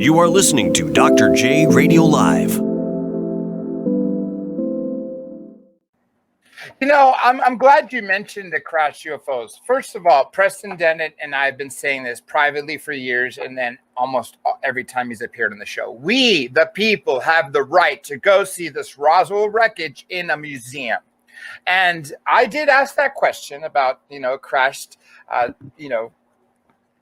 You are listening to Dr. J Radio Live. You know, I'm glad you mentioned the crash UFOs. First of all, Preston Dennett and I have been saying this privately for years, and then almost every time he's appeared on the show. We, the people, have the right to go see this Roswell wreckage in a museum. And I did ask that question about, crashed,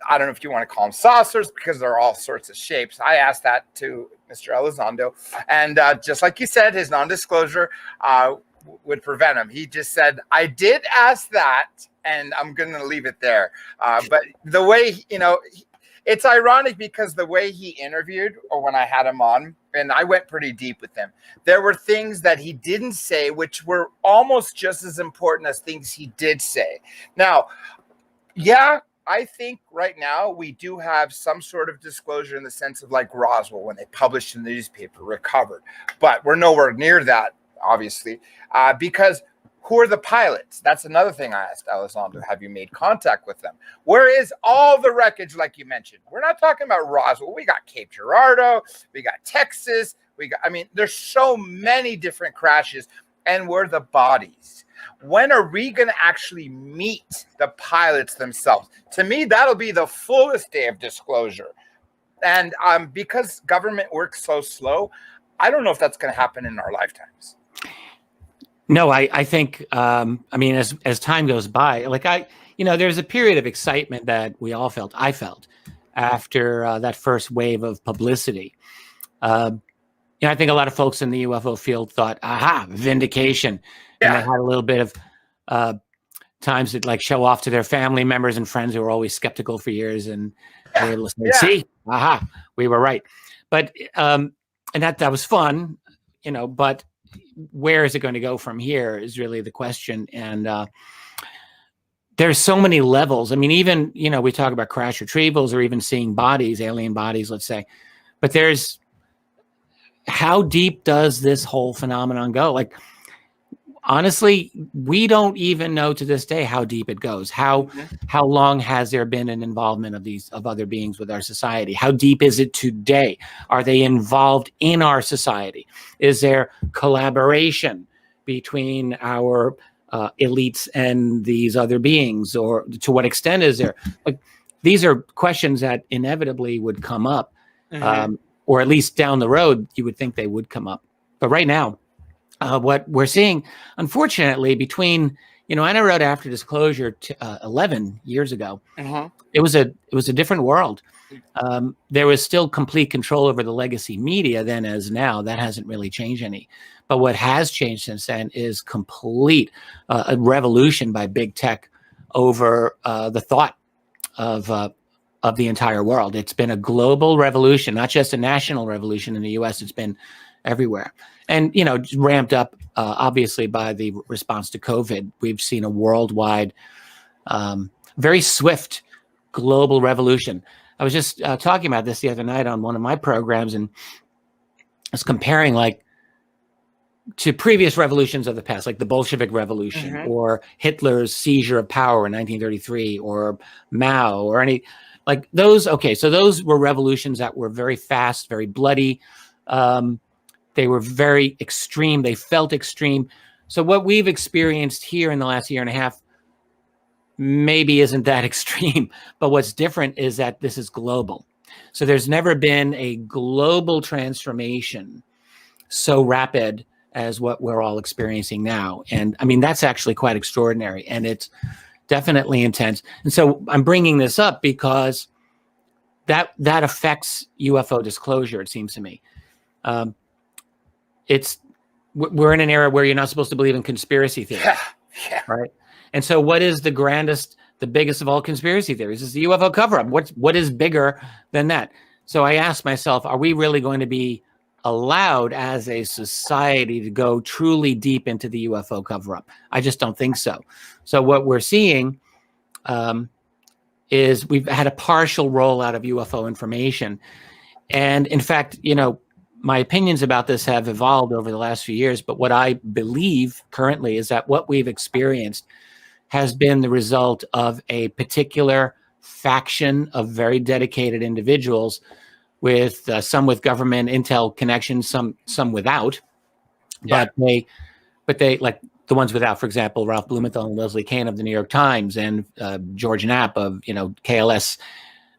I don't know if you want to call them saucers because they're all sorts of shapes. I asked that to Mr. Elizondo. And just like you said, his non-disclosure would prevent him. He just said, I did ask that, and I'm going to leave it there. But the way, it's ironic because the way he interviewed, or when I had him on, and I went pretty deep with him, there were things that he didn't say, which were almost just as important as things he did say. Now, yeah, I think right now we do have some sort of disclosure in the sense of like Roswell, when they published in the newspaper, recovered. But we're nowhere near that, obviously, because who are the pilots? That's another thing I asked Elizondo. Have you made contact with them? Where is all the wreckage, like you mentioned? We're not talking about Roswell. We got Cape Girardeau. We got Texas. There's so many different crashes. And where are the bodies? When are we going to actually meet the pilots themselves? To me, that'll be the fullest day of disclosure. And because government works so slow, I don't know if that's going to happen in our lifetimes. No, I think, as time goes by, there's a period of excitement that we all felt, I felt, after that first wave of publicity. I think a lot of folks in the UFO field thought, aha, vindication. Yeah. And they had a little bit of times that show off to their family members and friends who were always skeptical for years. And they were listening, see, aha, we were right. But, and that was fun, but where is it going to go from here is really the question. And there's so many levels. I mean, even, we talk about crash retrievals or even seeing bodies, alien bodies, let's say, but there's, how deep does this whole phenomenon go? Honestly, we don't even know to this day how deep it goes. How long has there been an involvement of other beings with our society? How deep is it today? Are they involved in our society? Is there collaboration between our elites and these other beings, or to what extent is there? These are questions that inevitably would come up, or at least down the road, you would think they would come up. But right now, what we're seeing, unfortunately, between, and I wrote After Disclosure 11 years ago, it was a different world. There was still complete control over the legacy media then as now. That hasn't really changed any. But what has changed since then is complete a revolution by big tech over the thought of the entire world. It's been a global revolution, not just a national revolution in the U.S. It's been everywhere. And, ramped up, obviously, by the response to COVID. We've seen a worldwide, very swift global revolution. I was just talking about this the other night on one of my programs, and I was comparing, to previous revolutions of the past, like the Bolshevik Revolution or Hitler's seizure of power in 1933 or Mao or any, those. Okay, so those were revolutions that were very fast, very bloody. They were very extreme. They felt extreme. So what we've experienced here in the last year and a half maybe isn't that extreme. But what's different is that this is global. So there's never been a global transformation so rapid as what we're all experiencing now. And that's actually quite extraordinary. And it's definitely intense. And so I'm bringing this up because that affects UFO disclosure, it seems to me. We're in an era where you're not supposed to believe in conspiracy theories, right? And so what is the biggest of all conspiracy theories? Is the UFO cover-up. What is bigger than that? So I asked myself, are we really going to be allowed as a society to go truly deep into the UFO cover-up? I just don't think so. So what we're seeing is we've had a partial rollout of UFO information. And in fact, my opinions about this have evolved over the last few years, but what I believe currently is that what we've experienced has been the result of a particular faction of very dedicated individuals with some with government intel connections, some without. Yeah. But they like the ones without, for example, Ralph Blumenthal and Leslie Kean of the New York Times, and George Knapp of KLS,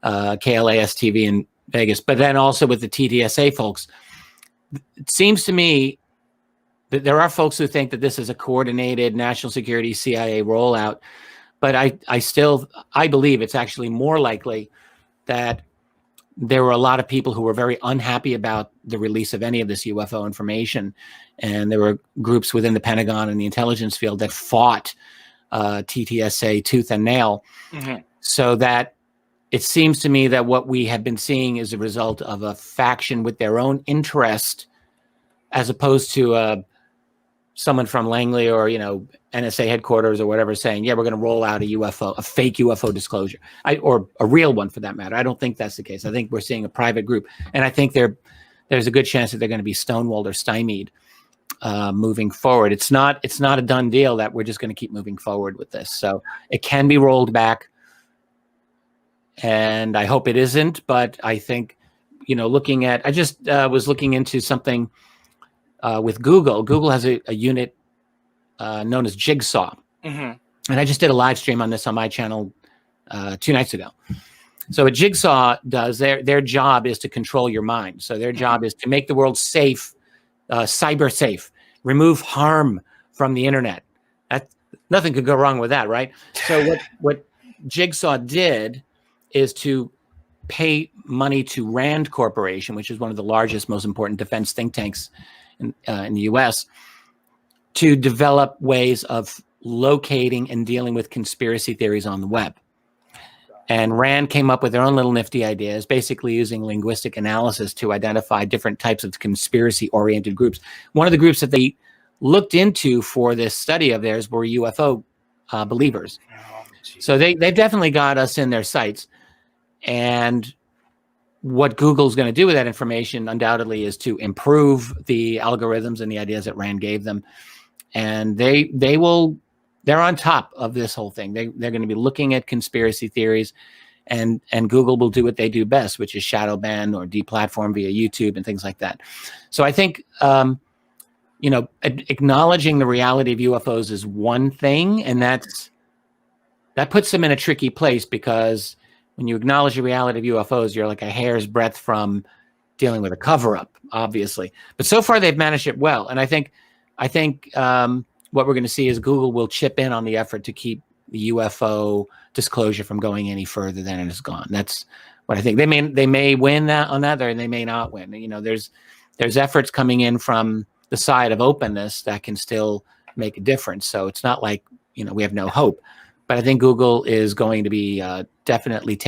KLAS TV in Vegas. But then also with the TTSA folks, it seems to me that there are folks who think that this is a coordinated national security CIA rollout. But I believe it's actually more likely that there were a lot of people who were very unhappy about the release of any of this UFO information. And there were groups within the Pentagon and the intelligence field that fought TTSA tooth and nail. Mm-hmm. So that it seems to me that what we have been seeing is a result of a faction with their own interest, as opposed to someone from Langley or, NSA headquarters or whatever saying, yeah, we're going to roll out a fake UFO disclosure, or a real one for that matter. I don't think that's the case. I think we're seeing a private group. And I think there's a good chance that they're going to be stonewalled or stymied moving forward. It's not a done deal that we're just going to keep moving forward with this. So it can be rolled back. And I hope it isn't. But I think, I just was looking into something with Google. Google has a unit known as Jigsaw. Mm-hmm. And I just did a live stream on this on my channel 2 nights ago. So what Jigsaw does, their job is to control your mind. So their job is to make the world safe, cyber safe, remove harm from the internet. Nothing could go wrong with that, right? So what Jigsaw did is to pay money to Rand Corporation, which is one of the largest, most important defense think tanks in the U.S., to develop ways of locating and dealing with conspiracy theories on the web. And Rand came up with their own little nifty ideas, basically using linguistic analysis to identify different types of conspiracy-oriented groups. One of the groups that they looked into for this study of theirs were UFO believers. So they've definitely got us in their sights. And what Google's going to do with that information undoubtedly is to improve the algorithms and the ideas that Rand gave them. And they're on top of this whole thing. They're going to be looking at conspiracy theories, and Google will do what they do best, which is shadow ban or deplatform via YouTube and things like that. So I think, acknowledging the reality of UFOs is one thing, and that puts them in a tricky place, because when you acknowledge the reality of UFOs, you're like a hair's breadth from dealing with a cover-up, obviously. But so far, they've managed it well. And I think what we're going to see is Google will chip in on the effort to keep the UFO disclosure from going any further than it has gone. That's what I think. They may win that on that, or they may not win. There's efforts coming in from the side of openness that can still make a difference. So it's not like we have no hope. But I think Google is going to be definitely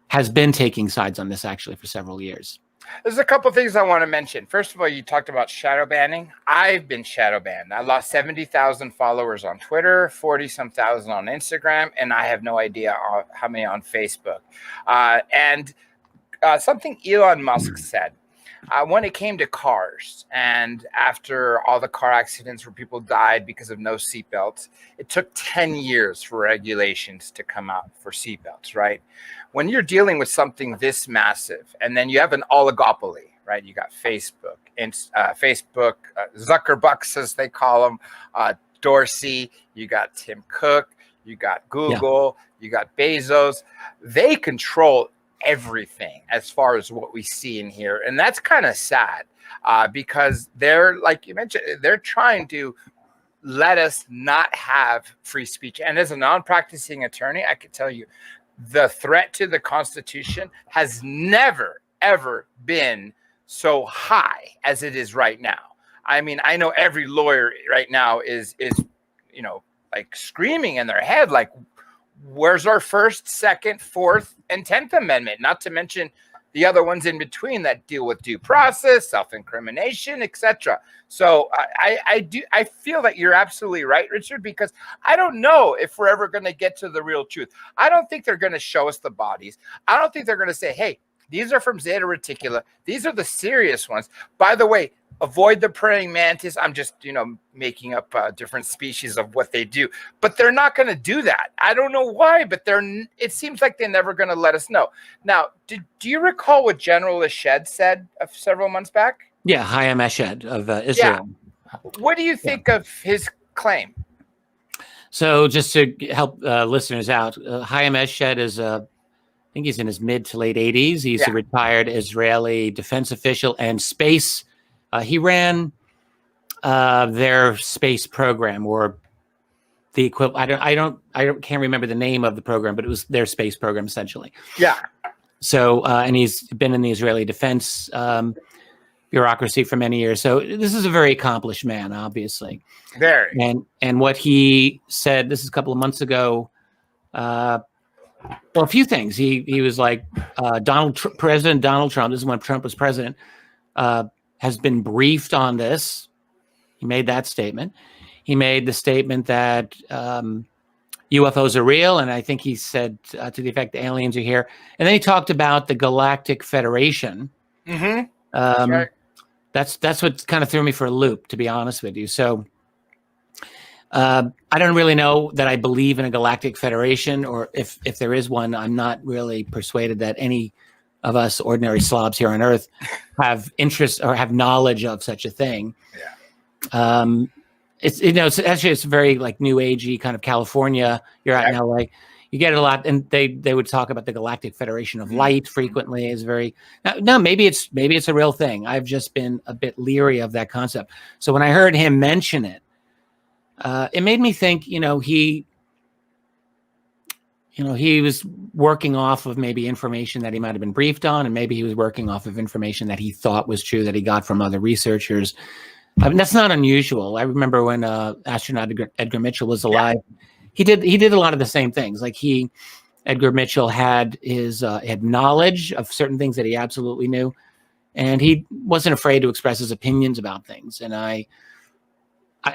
has been taking sides on this actually for several years. There's a couple of things I want to mention. First of all, you talked about shadow banning. I've been shadow banned. I lost 70,000 followers on Twitter, 40-some thousand on Instagram, and I have no idea how many on Facebook. And something Elon Musk said. When it came to cars, and after all the car accidents where people died because of no seatbelts, it took 10 years for regulations to come out for seatbelts, right? When you're dealing with something this massive, and then you have an oligopoly, right? You got Facebook, Zuckerbucks, as they call them, Dorsey, you got Tim Cook, you got Google, you got Bezos. They control everything as far as what we see in here, and that's kind of sad because they're, like you mentioned, they're trying to let us not have free speech. And as a non-practicing attorney, I can tell you the threat to the Constitution has never ever been so high as it is right now. I mean, I know every lawyer right now is like screaming in their head, like, where's our First, Second, Fourth, and 10th Amendment? Not to mention the other ones in between that deal with due process, self-incrimination, etc. So I feel that you're absolutely right, Richard, because I don't know if we're ever going to get to the real truth. I don't think they're going to show us the bodies. I don't think they're going to say, hey, These are from Zeta Reticula. These are the serious ones. By the way, avoid the praying mantis. I'm just, making up different species of what they do, but they're not going to do that. I don't know why, but it seems like they're never going to let us know. Now, do you recall what General Eshed said several months back? Yeah, Hayam Eshed of Israel. Yeah. What do you think of his claim? So just to help listeners out, Hayam Eshed is I think he's in his mid to late 80s. He's a retired Israeli defense official and space. He ran their space program, or the equivalent. I can't remember the name of the program, but it was their space program essentially. Yeah. So and he's been in the Israeli defense bureaucracy for many years. So this is a very accomplished man, obviously. Very. And what he said, this is a couple of months ago. Well, a few things. He was like, President Donald Trump, this is when Trump was president, has been briefed on this. He made that statement. He made the statement that UFOs are real, and I think he said to the effect the aliens are here. And then he talked about the Galactic Federation. Mm-hmm. That's right. That's what kind of threw me for a loop, to be honest with you. So I don't really know that I believe in a galactic federation, or if there is one, I'm not really persuaded that any of us ordinary slobs here on Earth have interest or have knowledge of such a thing. Yeah. It's very like new agey kind of California. You're out in LA. You get it a lot, and they would talk about the Galactic Federation of Light frequently. Is very no, maybe it's a real thing. I've just been a bit leery of that concept. So when I heard him mention it, it made me think. He was working off of maybe information that he might have been briefed on, and maybe he was working off of information that he thought was true that he got from other researchers. I mean, that's not unusual. I remember when astronaut Edgar Mitchell was alive. Yeah. He did a lot of the same things. Like Edgar Mitchell had had knowledge of certain things that he absolutely knew, and he wasn't afraid to express his opinions about things. And I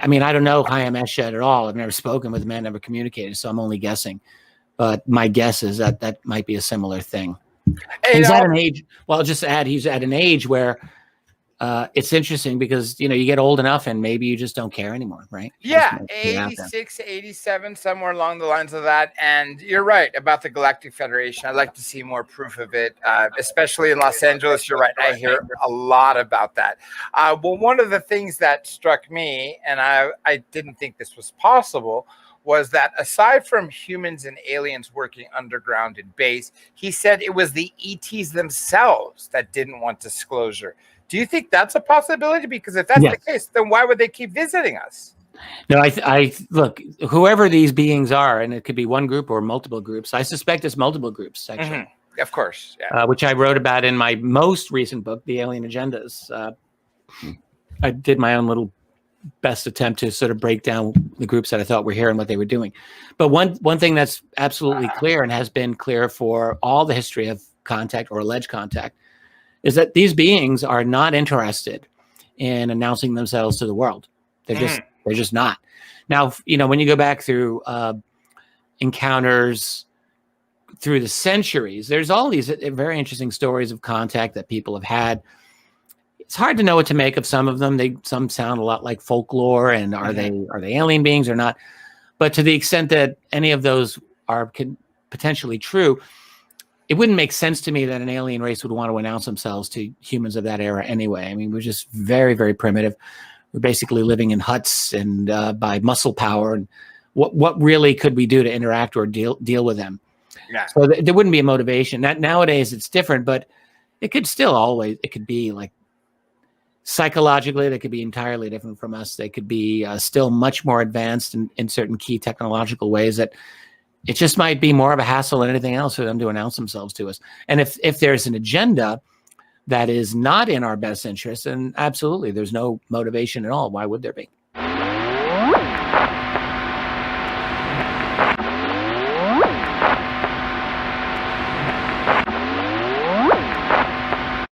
mean, I don't know Hayam Eshed at all. I've never spoken with the man, never communicated, so I'm only guessing. But my guess is that might be a similar thing. He's at an age. Well, I'll just add, he's at an age where it's interesting because you get old enough and maybe you just don't care anymore, right? Yeah, 86, 87, somewhere along the lines of that. And you're right about the Galactic Federation. I'd like to see more proof of it, especially in Los Angeles. You're right. I hear a lot about that. Well, one of the things that struck me, and I didn't think this was possible, was that aside from humans and aliens working underground in base, he said it was the ETs themselves that didn't want disclosure. Do you think that's a possibility? Because if that's the case, then why would they keep visiting us? No, I look, whoever these beings are, and it could be one group or multiple groups. I suspect it's multiple groups, actually. Mm-hmm. Of course. Yeah. Which I wrote about in my most recent book, The Alien Agendas. I did my own little best attempt to sort of break down the groups that I thought were here and what they were doing. But one thing that's absolutely clear and has been clear for all the history of contact or alleged contact is that these beings are not interested in announcing themselves to the world. They're just not. Now, when you go back through encounters through the centuries, there's all these very interesting stories of contact that people have had. It's hard to know what to make of some of them. Some sound a lot like folklore, and are they alien beings or not? But to the extent that any of those are potentially true, it wouldn't make sense to me that an alien race would want to announce themselves to humans of that era anyway. I mean, we're just very, very primitive. We're basically living in huts and by muscle power. And what really could we do to interact or deal with them? Yeah. So there wouldn't be a motivation. Nowadays it's different, but it could be like psychologically, they could be entirely different from us. They could be still much more advanced in certain key technological ways that it just might be more of a hassle than anything else for them to announce themselves to us. And if there's an agenda that is not in our best interest, then absolutely, there's no motivation at all. Why would there be?